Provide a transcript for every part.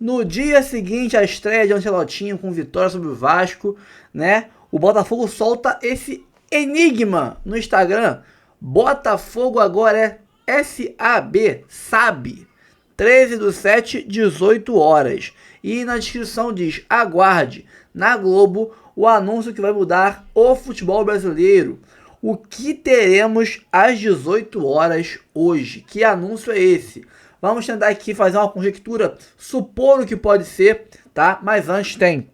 No dia seguinte à estreia de Ancelotinho com vitória sobre o Vasco, né? O Botafogo solta esse enigma no Instagram. Botafogo agora é SAB, sabe? 13/7, 18 horas. E na descrição diz: aguarde na Globo o anúncio que vai mudar o futebol brasileiro. O que teremos às 18 horas hoje? Que anúncio é esse? Vamos tentar aqui fazer uma conjectura, supor o que pode ser, tá? Mas antes tem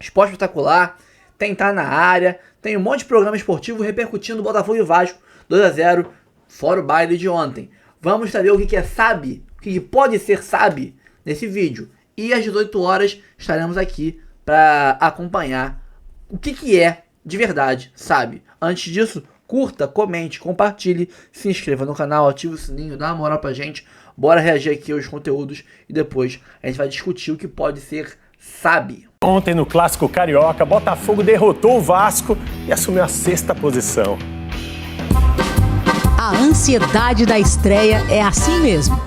Esporte Espetacular, tem Tá na Área, tem um monte de programa esportivo repercutindo Botafogo e Vasco 2-0, fora o baile de ontem. Vamos saber o que é SAB, o que pode ser SAB nesse vídeo. E às 18 horas estaremos aqui para acompanhar o que é de verdade SAB. Antes disso, curta, comente, compartilhe, se inscreva no canal, ative o sininho, dá uma moral pra gente. Bora reagir aqui aos conteúdos e depois a gente vai discutir o que pode ser SAB. Ontem no Clássico Carioca, Botafogo derrotou o Vasco e assumiu a 6ª posição. A ansiedade da estreia é assim mesmo.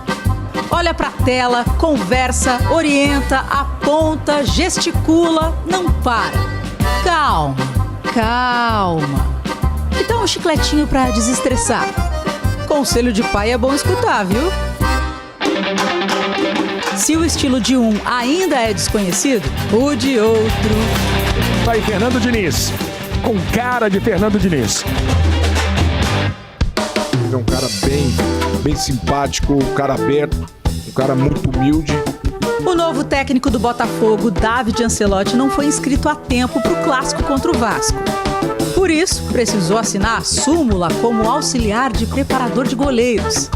Olha pra tela, conversa, orienta, aponta, gesticula, não para. Calma, calma. E dá um chicletinho pra desestressar. Conselho de pai é bom escutar, viu? Se o estilo de um ainda é desconhecido, o de outro... Vai Fernando Diniz, com cara de Fernando Diniz. Ele é um cara bem simpático, um cara aberto, um cara muito humilde. O novo técnico do Botafogo, David Ancelotti, não foi inscrito a tempo para o clássico contra o Vasco. Por isso, precisou assinar a súmula como auxiliar de preparador de goleiros.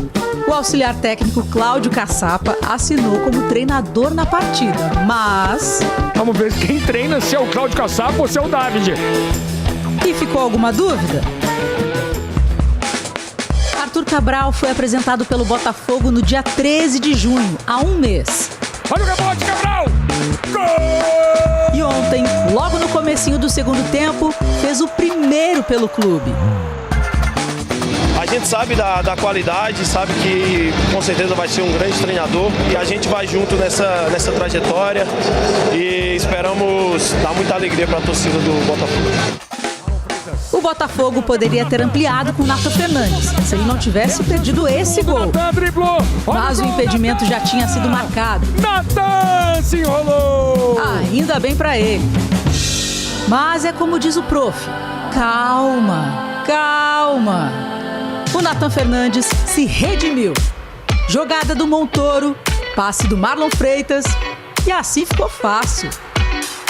O auxiliar técnico Cláudio Caçapa assinou como treinador na partida, mas... Vamos ver quem treina, se é o Cláudio Caçapa ou se é o David. E ficou alguma dúvida? Arthur Cabral foi apresentado pelo Botafogo no dia 13 de junho, há um mês. Olha o rebote, Cabral! Gol! E ontem, logo no comecinho do segundo tempo, fez o primeiro pelo clube. A gente sabe da qualidade, sabe que com certeza vai ser um grande treinador e a gente vai junto nessa trajetória e esperamos dar muita alegria para a torcida do Botafogo. O Botafogo poderia ter ampliado com Nathan Fernandes, se ele não tivesse perdido esse gol. Mas o impedimento já tinha sido marcado. Nathan se enrolou! Ainda bem pra ele. Mas é como diz o prof, calma, calma. O Nathan Fernandes se redimiu. Jogada do Montoro, passe do Marlon Freitas e assim ficou fácil.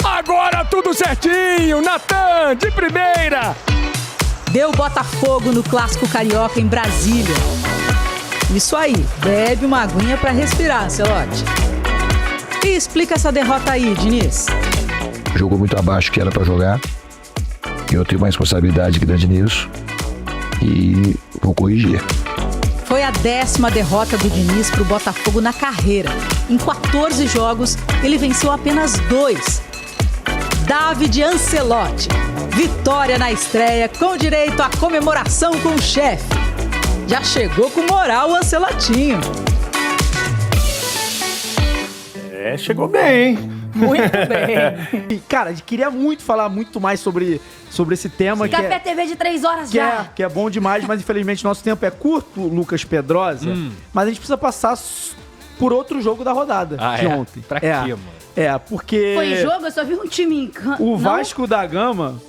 Agora tudo certinho, Nathan, de primeira! Deu Botafogo no Clássico Carioca em Brasília. Isso aí, bebe uma aguinha pra respirar, Ancelotti. E explica essa derrota aí, Diniz. Jogou muito abaixo que era pra jogar. Eu tenho uma responsabilidade grande nisso. E vou corrigir. Foi a 10ª derrota do Diniz pro Botafogo na carreira. Em 14 jogos, ele venceu apenas 2. David Ancelotti. Vitória na estreia, com direito à comemoração com o chefe. Já chegou com moral o Ancelotinho. Chegou bem, hein? Muito bem. E, cara, queria muito falar muito mais sobre esse tema. Café TV de 3 horas já. Que é bom demais, mas infelizmente nosso tempo é curto, Lucas Pedrosa. Mas a gente precisa passar por outro jogo da rodada de ontem. Pra quê, mano? Porque... Foi jogo, eu só vi um time em campo. O Vasco da Gama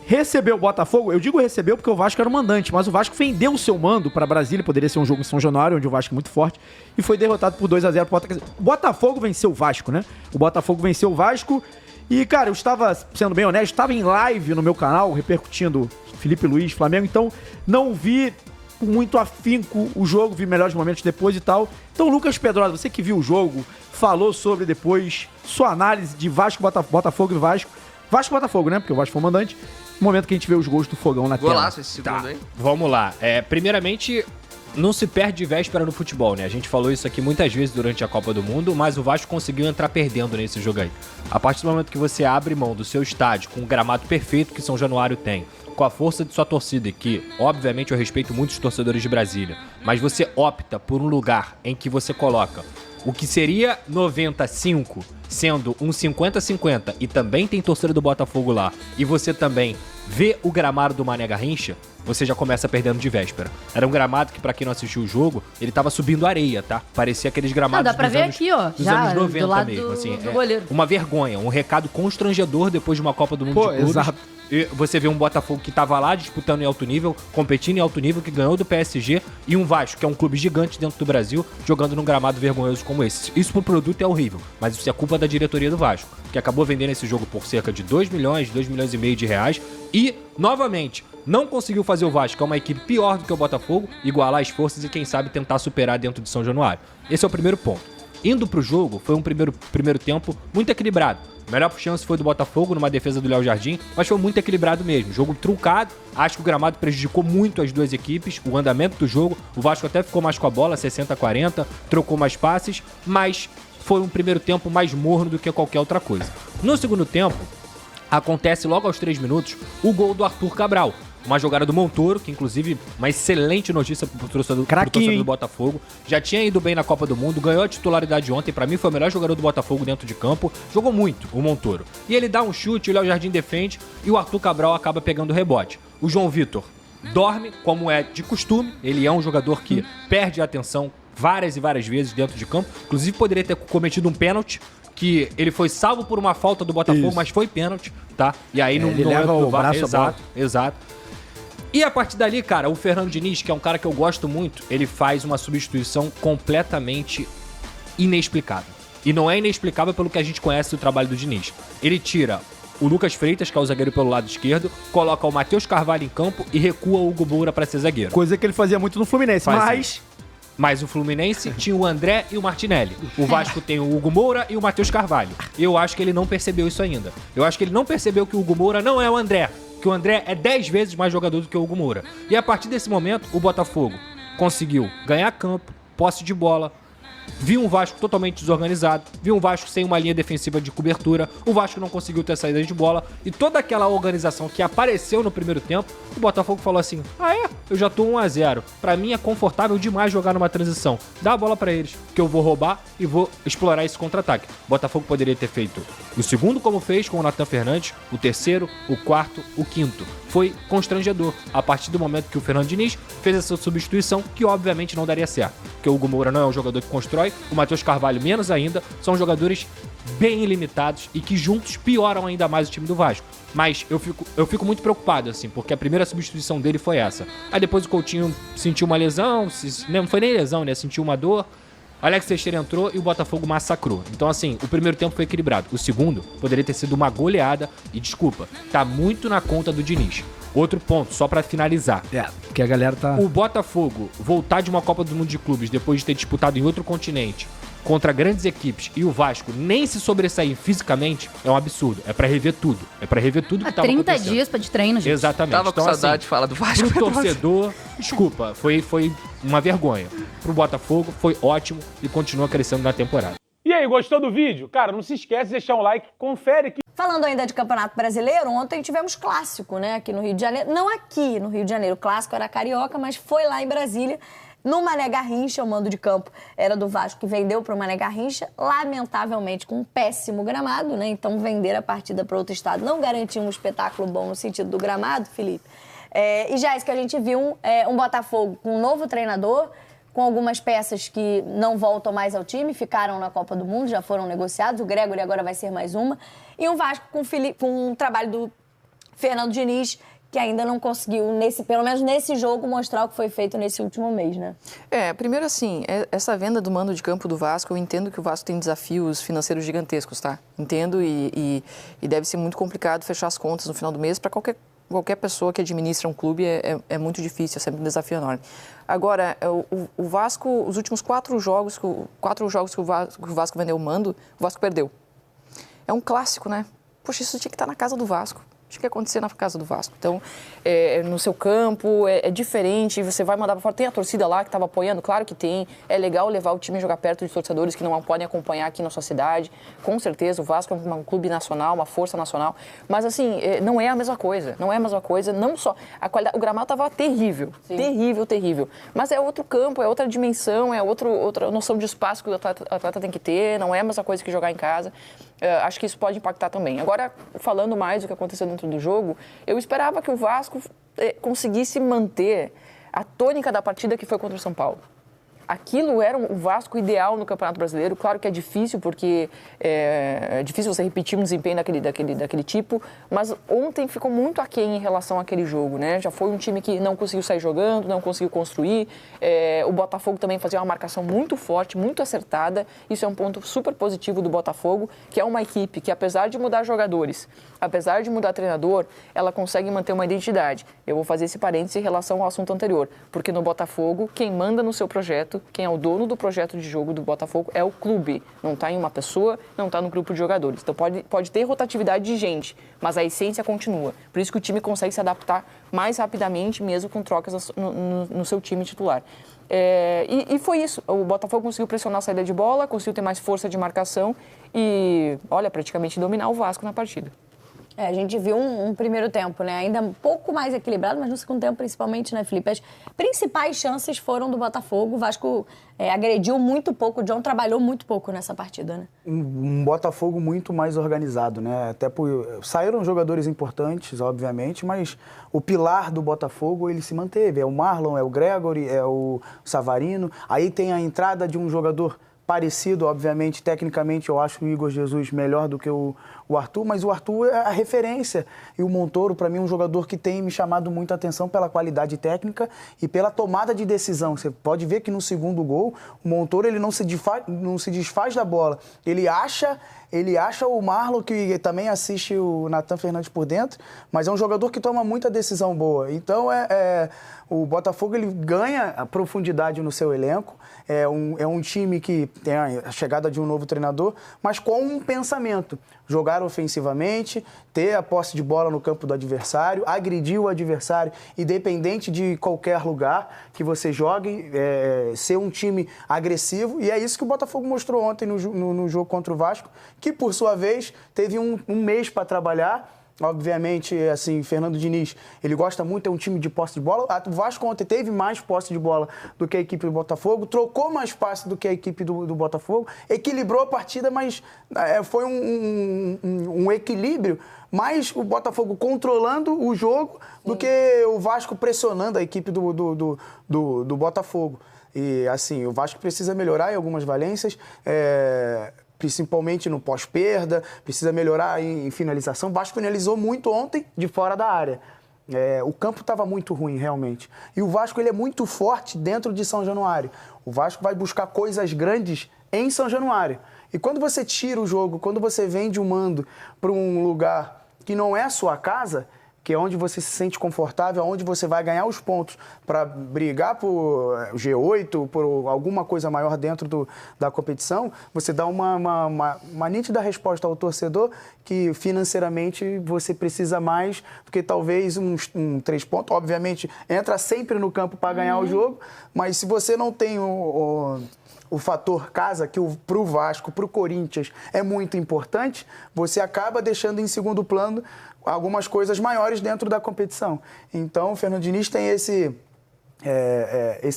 recebeu o Botafogo. Eu digo recebeu porque o Vasco era o mandante, mas o Vasco vendeu o seu mando pra Brasília. Poderia ser um jogo em São Januário, onde o Vasco é muito forte. E foi derrotado por 2-0 pro Botafogo. O Botafogo venceu o Vasco, né? O Botafogo venceu o Vasco. E, cara, eu estava, sendo bem honesto, estava em live no meu canal, repercutindo Felipe Luiz, Flamengo. Então, não vi com muito afinco o jogo, vi melhores momentos depois e tal. Então, Lucas Pedrosa, você que viu o jogo, falou sobre depois sua análise de Vasco, Botafogo e Vasco. Vasco-Botafogo, né? Porque o Vasco foi o mandante. No momento que a gente vê os gols do Fogão na tela. Golaço esse segundo, hein? Vamos lá. Primeiramente, não se perde de véspera no futebol, né? A gente falou isso aqui muitas vezes durante a Copa do Mundo, mas o Vasco conseguiu entrar perdendo nesse jogo aí. A partir do momento que você abre mão do seu estádio com o gramado perfeito que São Januário tem, com a força de sua torcida, que, obviamente, eu respeito muitos torcedores de Brasília, mas você opta por um lugar em que você coloca o que seria 95, sendo um 50-50, e também tem torcida do Botafogo lá, e você também vê o gramado do Mané Garrincha, você já começa perdendo de véspera. Era um gramado que, pra quem não assistiu o jogo, ele tava subindo areia, tá? Parecia aqueles gramados dá pra ver aqui, ó, dos já, anos 90 do lado mesmo. Assim, do goleiro. uma vergonha, um recado constrangedor depois de uma Copa do Mundo de clubes. Exato. E você vê um Botafogo que tava lá disputando em alto nível, competindo em alto nível, que ganhou do PSG, e um Vasco, que é um clube gigante dentro do Brasil, jogando num gramado vergonhoso como esse. Isso pro produto é horrível, mas isso é culpa da diretoria do Vasco, que acabou vendendo esse jogo por cerca de 2 milhões e meio de reais, e, novamente, não conseguiu fazer o Vasco, que é uma equipe pior do que o Botafogo, igualar as forças e, quem sabe, tentar superar dentro de São Januário. Esse é o primeiro ponto. Indo pro jogo, foi um primeiro tempo muito equilibrado. A melhor chance foi do Botafogo, numa defesa do Léo Jardim, mas foi muito equilibrado mesmo. Jogo truncado, acho que o gramado prejudicou muito as duas equipes, o andamento do jogo. O Vasco até ficou mais com a bola, 60-40, trocou mais passes, mas foi um primeiro tempo mais morno do que qualquer outra coisa. No segundo tempo, acontece logo aos 3 minutos o gol do Arthur Cabral. Uma jogada do Montoro, que inclusive uma excelente notícia pro torcedor do Botafogo. Já tinha ido bem na Copa do Mundo, ganhou a titularidade ontem. Pra mim foi o melhor jogador do Botafogo dentro de campo. Jogou muito, o Montoro. E ele dá um chute, o Léo Jardim defende e o Arthur Cabral acaba pegando o rebote. O João Vitor dorme, como é de costume. Ele é um jogador que perde a atenção várias e várias vezes dentro de campo. Inclusive poderia ter cometido um pênalti, que ele foi salvo por uma falta do Botafogo, mas foi pênalti, tá? E aí não leva o braço exato. E a partir dali, cara, o Fernando Diniz, que é um cara que eu gosto muito, ele faz uma substituição completamente inexplicável. E não é inexplicável pelo que a gente conhece do trabalho do Diniz. Ele tira o Lucas Freitas, que é o zagueiro pelo lado esquerdo, coloca o Matheus Carvalho em campo e recua o Hugo Moura pra ser zagueiro. Coisa que ele fazia muito no Fluminense, Mas o Fluminense tinha o André e o Martinelli. O Vasco tem o Hugo Moura e o Matheus Carvalho. Eu acho que ele não percebeu isso ainda. Eu acho que ele não percebeu que o Hugo Moura não é o André. Que o André é 10 vezes mais jogador do que o Hugo Moura. E a partir desse momento, o Botafogo conseguiu ganhar campo, posse de bola, viu um Vasco totalmente desorganizado, viu um Vasco sem uma linha defensiva de cobertura, o Vasco não conseguiu ter saída de bola, e toda aquela organização que apareceu no primeiro tempo, o Botafogo falou assim: eu já tô 1-0, pra mim é confortável demais jogar numa transição, dá a bola pra eles, que eu vou roubar e vou explorar esse contra-ataque. O Botafogo poderia ter feito o segundo como fez com o Nathan Fernandes, o terceiro, o quarto, o quinto. Foi constrangedor, a partir do momento que o Fernando Diniz fez essa substituição, que obviamente não daria certo, porque o Hugo Moura não é um jogador que constrói, o Matheus Carvalho menos ainda, são jogadores bem ilimitados e que juntos pioram ainda mais o time do Vasco. Mas eu fico muito preocupado, assim, porque a primeira substituição dele foi essa. Aí depois o Coutinho sentiu uma lesão, não foi nem lesão, né? Sentiu uma dor. Alex Teixeira entrou e o Botafogo massacrou. Então, assim, o primeiro tempo foi equilibrado. O segundo poderia ter sido uma goleada. E, desculpa, tá muito na conta do Diniz. Outro ponto, só pra finalizar. Que a galera tá... O Botafogo voltar de uma Copa do Mundo de Clubes depois de ter disputado em outro continente contra grandes equipes e o Vasco nem se sobressair fisicamente é um absurdo. É pra rever tudo. É pra rever tudo que tava 30 acontecendo. dias de treino, gente. Exatamente. Tava com saudade de falar do Vasco. Pro torcedor, desculpa, foi uma vergonha. Pro Botafogo, foi ótimo e continua crescendo na temporada. E aí, gostou do vídeo? Cara, não se esquece de deixar um like, confere aqui. Falando ainda de Campeonato Brasileiro, ontem tivemos clássico, né, aqui no Rio de Janeiro. Não aqui no Rio de Janeiro, o clássico era carioca, mas foi lá em Brasília, no Mané Garrincha. O mando de campo era do Vasco, que vendeu para o Mané Garrincha, lamentavelmente com um péssimo gramado, né, então vender a partida para outro estado não garantia um espetáculo bom no sentido do gramado, Felipe. E já é isso que a gente viu, um Botafogo com um novo treinador, com algumas peças que não voltam mais ao time, ficaram na Copa do Mundo, já foram negociados, o Gregory agora vai ser mais uma, e um Vasco com um trabalho do Fernando Diniz, que ainda não conseguiu, pelo menos nesse jogo, mostrar o que foi feito nesse último mês, né? Primeiro assim, essa venda do mando de campo do Vasco, eu entendo que o Vasco tem desafios financeiros gigantescos, tá? Entendo e deve ser muito complicado fechar as contas no final do mês para qualquer pessoa que administra um clube, é muito difícil, é sempre um desafio enorme. Agora, o Vasco, os últimos 4 jogos que o Vasco vendeu o mando, o Vasco perdeu. É um clássico, né? Poxa, isso tinha que estar na casa do Vasco. Acho que ia acontecer na casa do Vasco. Então, no seu campo, é diferente, você vai mandar para fora. Tem a torcida lá que estava apoiando? Claro que tem. É legal levar o time a jogar perto de torcedores que não podem acompanhar aqui na sua cidade. Com certeza, o Vasco é um clube nacional, uma força nacional. Mas, assim, não é a mesma coisa. Não é a mesma coisa. Não só... A qualidade, o gramado estava terrível. Sim. Terrível, terrível. Mas é outro campo, é outra dimensão, é outra noção de espaço que o atleta tem que ter. Não é a mesma coisa que jogar em casa. Acho que isso pode impactar também. Agora, falando mais do que aconteceu dentro do jogo, eu esperava que o Vasco conseguisse manter a tônica da partida que foi contra o São Paulo. Aquilo era o Vasco ideal no Campeonato Brasileiro. Claro que é difícil, porque é difícil você repetir um desempenho daquele tipo, mas ontem ficou muito aquém em relação àquele jogo, né? Já foi um time que não conseguiu sair jogando, não conseguiu construir. O Botafogo também fazia uma marcação muito forte, muito acertada. Isso é um ponto super positivo do Botafogo, que é uma equipe que, apesar de mudar jogadores, apesar de mudar treinador, ela consegue manter uma identidade. Eu vou fazer esse parênteses em relação ao assunto anterior, porque no Botafogo, quem manda no seu projeto, quem é o dono do projeto de jogo do Botafogo é o clube. Não está em uma pessoa, não está no grupo de jogadores. Então pode ter rotatividade de gente, mas a essência continua. Por isso que o time consegue se adaptar mais rapidamente, mesmo com trocas no seu time titular. E foi isso. O Botafogo conseguiu pressionar a saída de bola, conseguiu ter mais força de marcação e, praticamente dominar o Vasco na partida. A gente viu um primeiro tempo, né? Ainda um pouco mais equilibrado, mas no segundo tempo, principalmente, né, Felipe? As principais chances foram do Botafogo. O Vasco agrediu muito pouco, o John trabalhou muito pouco nessa partida, né? Um Botafogo muito mais organizado, né? Até saíram jogadores importantes, obviamente, mas o pilar do Botafogo, ele se manteve. É o Marlon, é o Gregory, é o Savarino. Aí tem a entrada de um jogador parecido, obviamente, tecnicamente eu acho o Igor Jesus melhor do que o Arthur, mas o Arthur é a referência. E o Montoro, para mim, é um jogador que tem me chamado muita atenção pela qualidade técnica e pela tomada de decisão. Você pode ver que no segundo gol, o Montoro ele não se desfaz da bola. Ele acha o Marlon, que também assiste o Natan Fernandes por dentro, mas é um jogador que toma muita decisão boa. Então, o Botafogo ele ganha a profundidade no seu elenco. É um time que tem a chegada de um novo treinador, mas com um pensamento. Jogar ofensivamente, ter a posse de bola no campo do adversário, agredir o adversário, independente de qualquer lugar que você jogue, ser um time agressivo. E é isso que o Botafogo mostrou ontem no jogo contra o Vasco, que, por sua vez, teve um mês para trabalhar. Obviamente, assim, Fernando Diniz, ele gosta muito, é um time de posse de bola. O Vasco ontem teve mais posse de bola do que a equipe do Botafogo, trocou mais passe do que a equipe do Botafogo, equilibrou a partida, mas foi um equilíbrio, mais o Botafogo controlando o jogo do que o Vasco pressionando a equipe do Botafogo. E, assim, o Vasco precisa melhorar em algumas valências, principalmente no pós-perda, precisa melhorar em finalização. O Vasco finalizou muito ontem de fora da área. O campo estava muito ruim, realmente. E o Vasco ele é muito forte dentro de São Januário. O Vasco vai buscar coisas grandes em São Januário. E quando você tira o jogo, quando você vende o mando para um lugar que não é a sua casa, que é onde você se sente confortável, onde você vai ganhar os pontos para brigar por G8, por alguma coisa maior dentro da competição, você dá uma nítida resposta ao torcedor que financeiramente você precisa mais do que talvez um 3 pontos. Obviamente, entra sempre no campo para ganhar o jogo, mas se você não tem o fator casa, que para o Vasco, para o Corinthians, é muito importante, você acaba deixando em segundo plano algumas coisas maiores dentro da competição. Então, o Fernando Diniz tem esse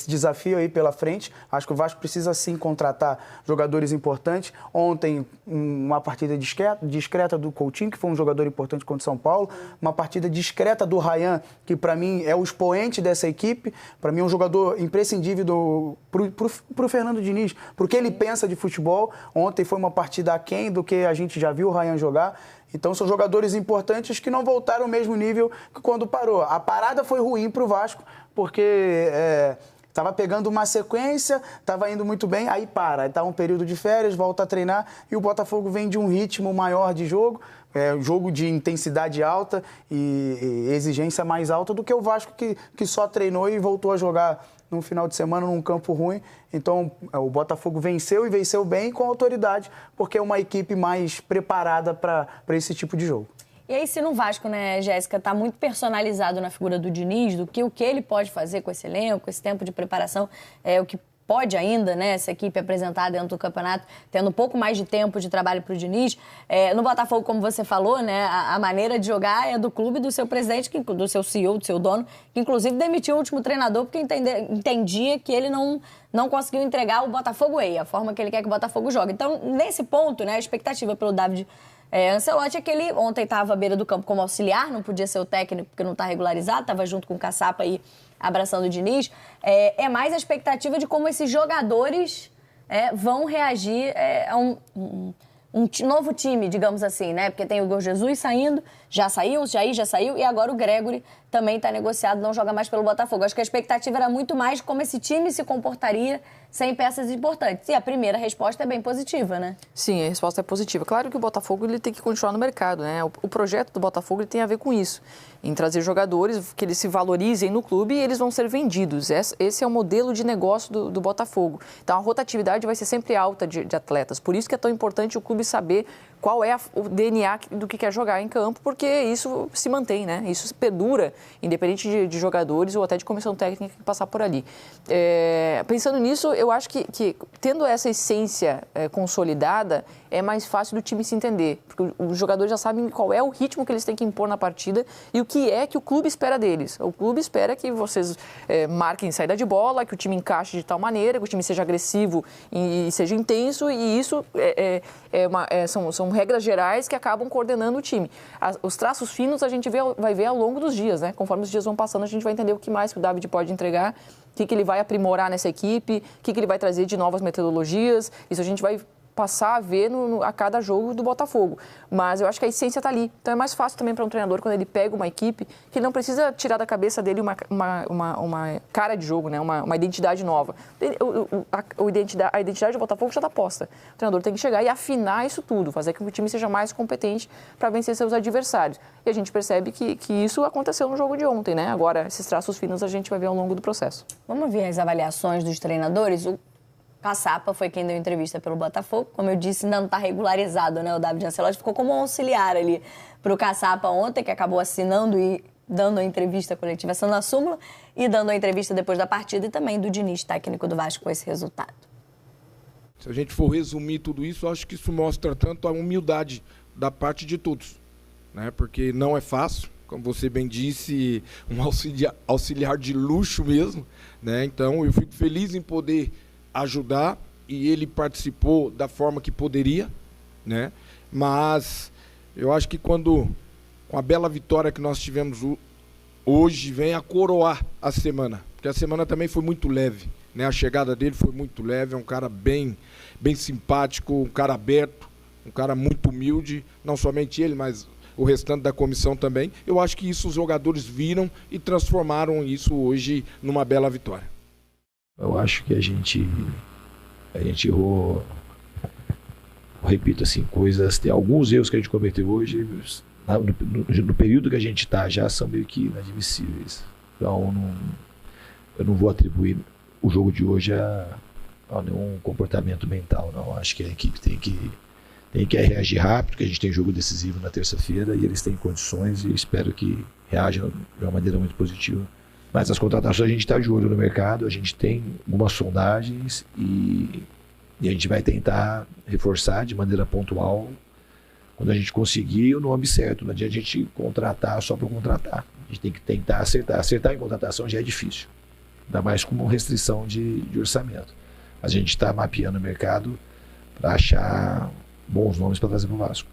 desafio aí pela frente. Acho que o Vasco precisa, sim, contratar jogadores importantes. Ontem, uma partida discreta do Coutinho, que foi um jogador importante contra o São Paulo. Uma partida discreta do Ryan, que para mim é o expoente dessa equipe. Para mim é um jogador imprescindível pro Fernando Diniz, porque ele pensa de futebol. Ontem foi uma partida aquém do que a gente já viu o Ryan jogar. Então, são jogadores importantes que não voltaram ao mesmo nível que quando parou. A parada foi ruim para o Vasco, porque estava pegando uma sequência, estava indo muito bem, aí para. Aí está um período de férias, volta a treinar e o Botafogo vem de um ritmo maior de jogo, jogo de intensidade alta e exigência mais alta do que o Vasco que só treinou e voltou a jogar num final de semana num campo ruim. Então, o Botafogo venceu e venceu bem com autoridade, porque é uma equipe mais preparada para esse tipo de jogo. E aí, se no Vasco, né, Jéssica, tá muito personalizado na figura do Diniz, do que o que ele pode fazer com esse elenco, com esse tempo de preparação, o que pode ainda, né, essa equipe apresentar dentro do campeonato, tendo um pouco mais de tempo de trabalho para o Diniz. No Botafogo, como você falou, né, a maneira de jogar é do clube, do seu presidente, do seu CEO, do seu dono, que inclusive demitiu o último treinador porque entendia que ele não conseguiu entregar o Botafogo a forma que ele quer que o Botafogo jogue. Então, nesse ponto, né, a expectativa pelo David Ancelotti é que ele ontem estava à beira do campo como auxiliar, não podia ser o técnico porque não está regularizado, estava junto com o Caçapa aí abraçando o Diniz. É mais a expectativa de como esses jogadores vão reagir a um novo time, digamos assim, né? Porque tem o Igor Jesus saindo, já saiu, o Jair já saiu, e agora o Gregory também está negociado, não joga mais pelo Botafogo. Acho que a expectativa era muito mais de como esse time se comportaria sem peças importantes. E a primeira resposta é bem positiva, né? Sim, a resposta é positiva. Claro que o Botafogo ele tem que continuar no mercado, né? O projeto do Botafogo ele tem a ver com isso, em trazer jogadores que eles se valorizem no clube e eles vão ser vendidos. Esse é o modelo de negócio do Botafogo. Então, a rotatividade vai ser sempre alta de atletas. Por isso que é tão importante o clube saber qual é o DNA do que quer jogar em campo, porque isso se mantém, né? Isso perdura, independente de jogadores ou até de comissão técnica que passar por ali. Pensando nisso, eu acho que tendo essa essência consolidada, é mais fácil do time se entender, porque os jogadores já sabem qual é o ritmo que eles têm que impor na partida e o que é que o clube espera deles. O clube espera que vocês marquem saída de bola, que o time encaixe de tal maneira, que o time seja agressivo e seja intenso, e isso são regras gerais que acabam coordenando o time. Os traços finos a gente vai ver ao longo dos dias, né? Conforme os dias vão passando, a gente vai entender o que mais que o David pode entregar, o que ele vai aprimorar nessa equipe, o que ele vai trazer de novas metodologias. Isso a gente vai passar a ver a cada jogo do Botafogo. Mas eu acho que a essência está ali. Então é mais fácil também para um treinador, quando ele pega uma equipe, que ele não precisa tirar da cabeça dele uma cara de jogo, né? uma identidade nova. A identidade do Botafogo já está posta. O treinador tem que chegar e afinar isso tudo, fazer com que o time seja mais competente para vencer seus adversários. E a gente percebe que isso aconteceu no jogo de ontem, né? Agora, esses traços finos a gente vai ver ao longo do processo. Vamos ver as avaliações dos treinadores. O Caçapa foi quem deu entrevista pelo Botafogo. Como eu disse, ainda não está regularizado, né? O David Ancelotti ficou como um auxiliar ali para o Caçapa ontem, que acabou assinando e dando a entrevista coletiva, sendo a súmula, e dando a entrevista depois da partida, e também do Diniz, técnico do Vasco, com esse resultado. Se a gente for resumir tudo isso, eu acho que isso mostra tanto a humildade da parte de todos, né? Porque não é fácil, como você bem disse, um auxiliar de luxo mesmo, né? Então eu fico feliz em poder ajudar, e ele participou da forma que poderia, né? Mas eu acho que com a bela vitória que nós tivemos hoje, vem a coroar a semana, porque a semana também foi muito leve, né? A chegada dele foi muito leve, é um cara bem simpático, um cara aberto, um cara muito humilde, não somente ele, mas o restante da comissão também. Eu acho que isso os jogadores viram e transformaram isso hoje numa bela vitória. Eu acho que a gente errou, repito assim, tem alguns erros que a gente cometeu hoje, no período que a gente está já são meio que inadmissíveis. Então eu não vou atribuir o jogo de hoje a nenhum comportamento mental, não. Acho que a equipe tem que reagir rápido, porque a gente tem jogo decisivo na terça-feira e eles têm condições, e espero que reajam de uma maneira muito positiva. Mas as contratações a gente está de olho no mercado, a gente tem algumas sondagens e a gente vai tentar reforçar de maneira pontual quando a gente conseguir o nome certo. Não adianta a gente contratar só para contratar. A gente tem que tentar acertar. Acertar em contratação já é difícil, ainda mais com uma restrição de orçamento. Mas a gente está mapeando o mercado para achar bons nomes para trazer para o Vasco.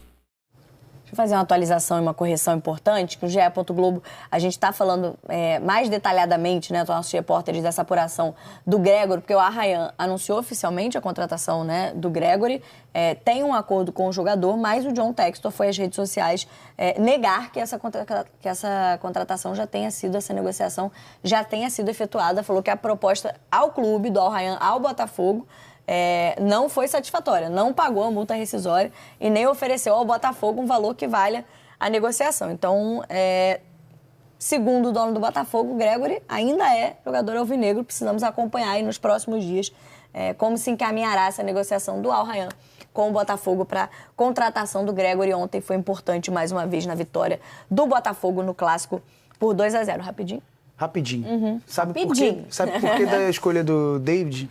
Deixa eu fazer uma atualização e uma correção importante, que o GE. Globo, a gente está falando mais detalhadamente, né, nossos repórteres, dessa apuração do Gregory, porque o Arraian anunciou oficialmente a contratação, né, do Gregory, tem um acordo com o jogador, mas o John Textor foi às redes sociais negar que essa contratação já tenha sido, essa negociação já tenha sido efetuada, falou que a proposta ao clube, do Arraian ao Botafogo, não foi satisfatória, não pagou a multa rescisória e nem ofereceu ao Botafogo um valor que valha a negociação. Então, segundo o dono do Botafogo, o Gregory ainda é jogador alvinegro. Precisamos acompanhar aí nos próximos dias como se encaminhará essa negociação do Arraian com o Botafogo para contratação do Gregory. Ontem foi importante mais uma vez na vitória do Botafogo no Clássico por 2-0. Rapidinho? Rapidinho. Sabe Rapidinho. por que da escolha do David,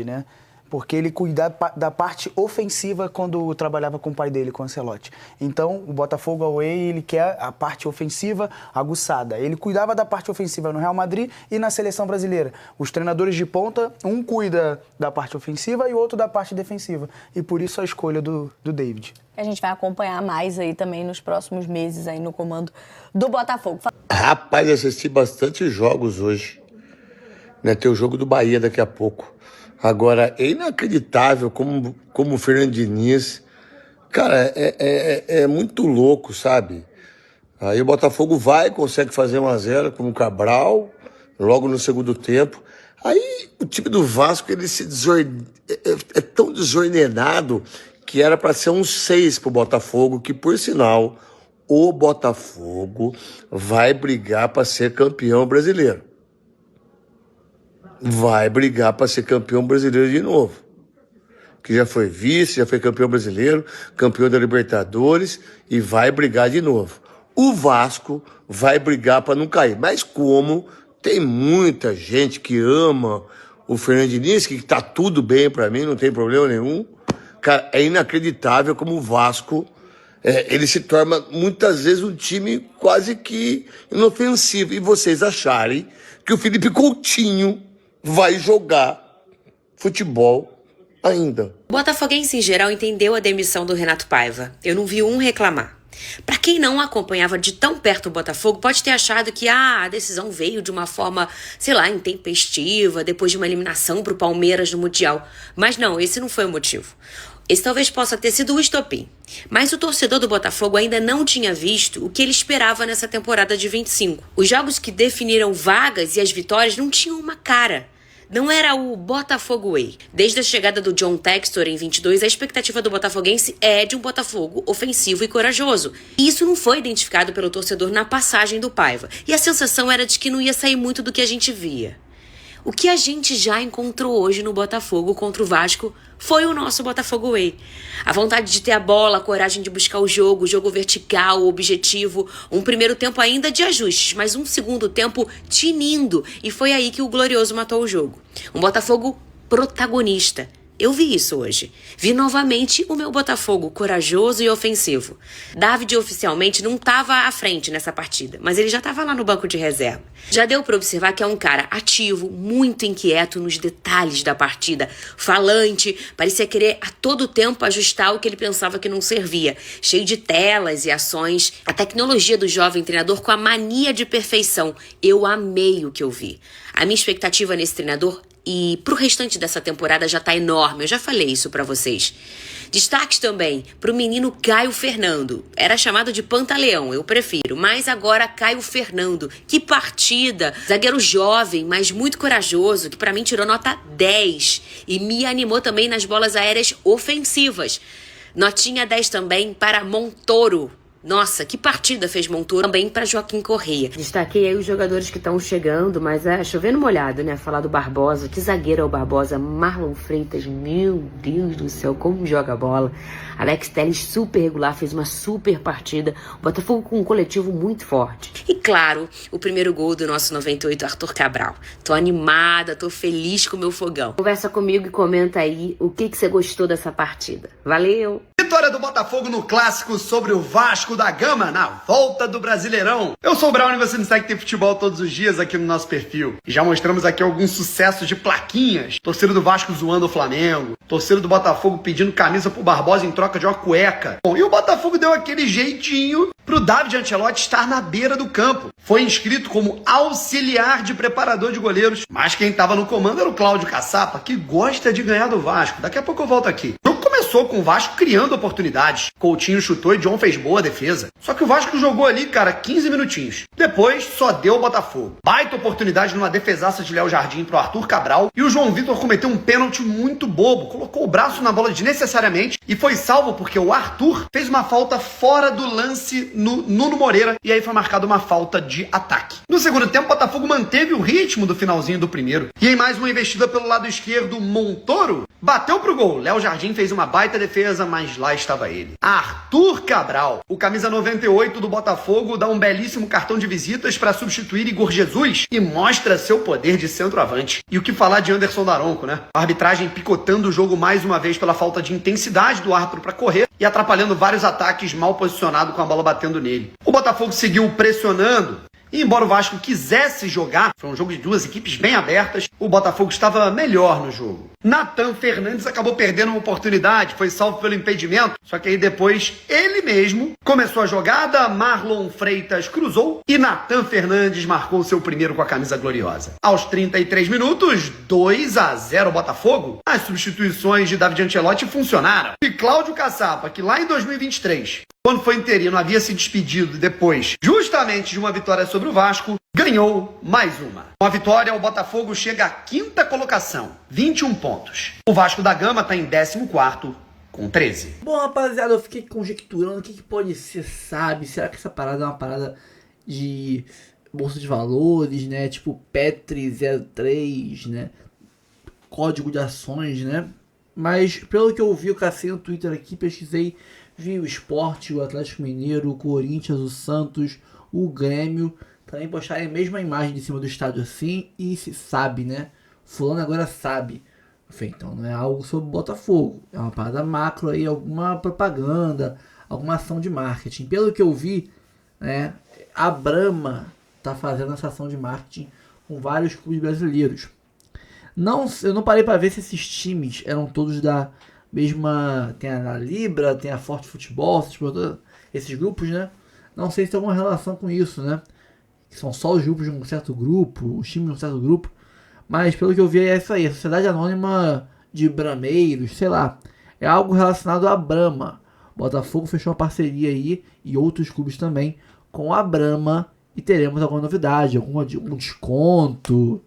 né? Porque ele cuidava da parte ofensiva quando trabalhava com o pai dele, com o Ancelotti. Então, o Botafogo away, ele quer a parte ofensiva aguçada. Ele cuidava da parte ofensiva no Real Madrid e na Seleção Brasileira. Os treinadores de ponta, um cuida da parte ofensiva e o outro da parte defensiva. E por isso a escolha do David. A gente vai acompanhar mais aí também nos próximos meses aí no comando do Botafogo. Rapaz, assisti bastante jogos hoje. Né? Tem o jogo do Bahia daqui a pouco. Agora, é inacreditável como o Fernando Diniz, cara, é muito louco, sabe? Aí o Botafogo consegue fazer 1-0 com o Cabral, logo no segundo tempo. Aí o time do Vasco, ele é tão desordenado que era para ser 6 pro Botafogo, que por sinal, o Botafogo vai brigar para ser campeão brasileiro. Vai brigar para ser campeão brasileiro de novo. Que já foi vice, já foi campeão brasileiro, campeão da Libertadores e vai brigar de novo. O Vasco vai brigar para não cair. Mas como tem muita gente que ama o Fernando Diniz, que tá tudo bem para mim, não tem problema nenhum. Cara, é inacreditável como o Vasco, ele se torna muitas vezes um time quase que inofensivo. E vocês acharem que o Felipe Coutinho vai jogar futebol ainda. O botafoguense em geral entendeu a demissão do Renato Paiva. Eu não vi um reclamar. Para quem não acompanhava de tão perto o Botafogo, pode ter achado que a decisão veio de uma forma, sei lá, intempestiva, depois de uma eliminação pro Palmeiras no Mundial. Mas não, esse não foi o motivo. Esse talvez possa ter sido o estopim. Mas o torcedor do Botafogo ainda não tinha visto o que ele esperava nessa temporada de 25. Os jogos que definiram vagas e as vitórias não tinham uma cara. Não era o Botafogo Way. Desde a chegada do John Textor em 22, a expectativa do botafoguense é de um Botafogo ofensivo e corajoso. E isso não foi identificado pelo torcedor na passagem do Paiva. E a sensação era de que não ia sair muito do que a gente via. O que a gente já encontrou hoje no Botafogo contra o Vasco foi o nosso Botafogo Way. A vontade de ter a bola, a coragem de buscar o jogo vertical, o objetivo. Um primeiro tempo ainda de ajustes, mas um segundo tempo tinindo. E foi aí que o Glorioso matou o jogo. Um Botafogo protagonista. Eu vi isso hoje. Vi novamente o meu Botafogo corajoso e ofensivo. David oficialmente não estava à frente nessa partida, mas ele já estava lá no banco de reserva. Já deu para observar que é um cara ativo, muito inquieto nos detalhes da partida, falante, parecia querer a todo tempo ajustar o que ele pensava que não servia, cheio de telas e ações. A tecnologia do jovem treinador com a mania de perfeição. Eu amei o que eu vi. A minha expectativa nesse treinador e pro restante dessa temporada já tá enorme, eu já falei isso pra vocês. Destaques também pro menino Caio Fernando. Era chamado de Pantaleão, eu prefiro, mas agora Caio Fernando. Que partida! Zagueiro jovem, mas muito corajoso, que pra mim tirou nota 10 e me animou também nas bolas aéreas ofensivas. Notinha 10 também para Montoro. Nossa, que partida fez Montoro, também para Joaquim Correia. Destaquei aí os jogadores que estão chegando, mas é chovendo molhado, né? Falar do Barbosa, que zagueiro é o Barbosa, Marlon Freitas, meu Deus do céu, como joga bola. Alex Telles, super regular, fez uma super partida. O Botafogo com um coletivo muito forte. E claro, o primeiro gol do nosso 98, Arthur Cabral. Tô animada, tô feliz com o meu fogão. Conversa comigo e comenta aí o que você gostou dessa partida. Valeu! Vitória do Botafogo no Clássico sobre o Vasco da Gama na volta do Brasileirão. Eu sou o Brown e você nos segue Tem Futebol todos os dias aqui no nosso perfil. E já mostramos aqui alguns sucessos de plaquinhas. Torcida do Vasco zoando o Flamengo. Torcida do Botafogo pedindo camisa pro Barbosa em troca de uma cueca. Bom, e o Botafogo deu aquele jeitinho pro David Ancelotti estar na beira do campo. Foi inscrito como auxiliar de preparador de goleiros. Mas quem tava no comando era o Cláudio Caçapa, que gosta de ganhar do Vasco. Daqui a pouco eu volto aqui. O jogo começou com o Vasco criando oportunidades. Coutinho chutou e John fez boa defesa. Só que o Vasco jogou ali, cara, 15 minutinhos. Depois, só deu o Botafogo. Baita oportunidade numa defesaça de Léo Jardim pro Arthur Cabral. E o João Vitor cometeu um pênalti muito bobo. Colocou o braço na bola desnecessariamente e foi salvo porque o Arthur fez uma falta fora do lance no Nuno Moreira. E aí foi marcada uma falta de ataque. No segundo tempo, o Botafogo manteve o ritmo do finalzinho do primeiro. E em mais uma investida pelo lado esquerdo, Montoro Bateu pro gol. Léo Jardim fez uma baita defesa, mas lá estava ele. Arthur Cabral, o camisa 98 do Botafogo, dá um belíssimo cartão de visitas para substituir Igor Jesus e mostra seu poder de centroavante. E o que falar de Anderson Daronco, né? A arbitragem picotando o jogo mais uma vez pela falta de intensidade do árbitro para correr e atrapalhando vários ataques mal posicionados com a bola batendo nele. O Botafogo seguiu pressionando. E embora o Vasco quisesse jogar, foi um jogo de duas equipes bem abertas, o Botafogo estava melhor no jogo. Nathan Fernandes acabou perdendo uma oportunidade, foi salvo pelo impedimento, só que aí depois ele mesmo começou a jogada, Marlon Freitas cruzou e Nathan Fernandes marcou seu primeiro com a camisa gloriosa. Aos 33 minutos, 2-0 Botafogo. As substituições de David Ancelotti funcionaram. E Cláudio Caçapa, que lá em 2023... quando foi interino, havia se despedido depois justamente de uma vitória sobre o Vasco, ganhou mais uma. Com a vitória, o Botafogo chega à 5ª colocação, 21 pontos. O Vasco da Gama está em 14º, com 13. Bom, rapaziada, eu fiquei conjecturando o que pode ser, sabe? Será que essa parada é uma parada de bolsa de valores, né? Tipo Petri 03, né? Código de ações, né? Mas pelo que eu vi, eu cacei no Twitter aqui, pesquisei, vi o Sport, o Atlético Mineiro, o Corinthians, o Santos, o Grêmio também postarem a mesma imagem de cima do estádio assim e se sabe, né? Fulano agora sabe. Então não é algo sobre o Botafogo, é uma parada macro aí, alguma propaganda, alguma ação de marketing. Pelo que eu vi, né, a Brahma tá fazendo essa ação de marketing com vários clubes brasileiros. Eu não parei para ver se esses times eram todos da mesma... Tem a Libra, tem a Forte Futebol, esses grupos, né? Não sei se tem alguma relação com isso, né? Que são só os grupos de um certo grupo, os times de um certo grupo. Mas pelo que eu vi é isso aí, a Sociedade Anônima de Brameiros, sei lá. É algo relacionado à Brahma. Botafogo fechou uma parceria aí, e outros clubes também, com a Brahma. E teremos alguma novidade, algum desconto,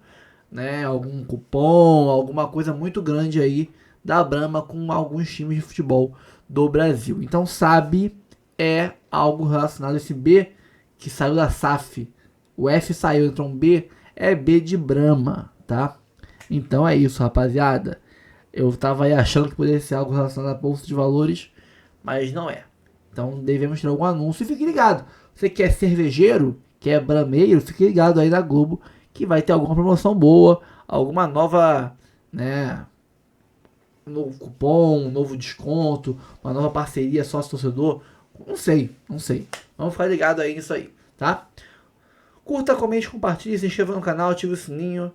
né? Algum cupom, alguma coisa muito grande aí da Brahma com alguns times de futebol do Brasil. Então sabe, é algo relacionado a esse B que saiu da SAF. O F saiu, entrou um B, é B de Brahma, tá? Então é isso, rapaziada. Eu tava aí achando que poderia ser algo relacionado à bolsa de valores, mas não é. Então devemos ter algum anúncio e fique ligado. Você que é cervejeiro, que é brameiro, fique ligado aí na Globo que vai ter alguma promoção boa, alguma nova, né, um novo cupom, um novo desconto, uma nova parceria sócio-torcedor. Não sei. Vamos ficar ligado aí nisso aí, tá? Curta, comente, compartilhe, se inscreva no canal, ative o sininho,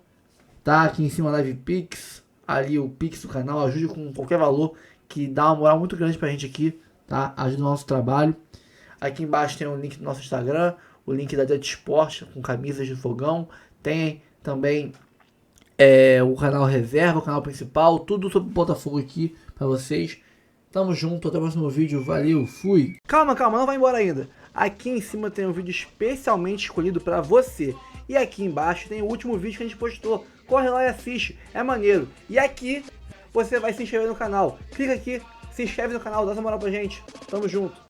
tá? Aqui em cima Live Pix, ali o Pix do canal, ajude com qualquer valor que dá uma moral muito grande pra gente aqui, tá? Ajuda o nosso trabalho. Aqui embaixo tem o link do nosso Instagram, o link da Jet Sport com camisas de fogão, tem também o canal reserva, o canal principal, tudo sobre o Botafogo aqui pra vocês. Tamo junto, até o próximo vídeo, valeu, fui! Calma, não vai embora ainda. Aqui em cima tem um vídeo especialmente escolhido pra você. E aqui embaixo tem o último vídeo que a gente postou. Corre lá e assiste, é maneiro. E aqui você vai se inscrever no canal. Clica aqui, se inscreve no canal, dá essa moral pra gente. Tamo junto.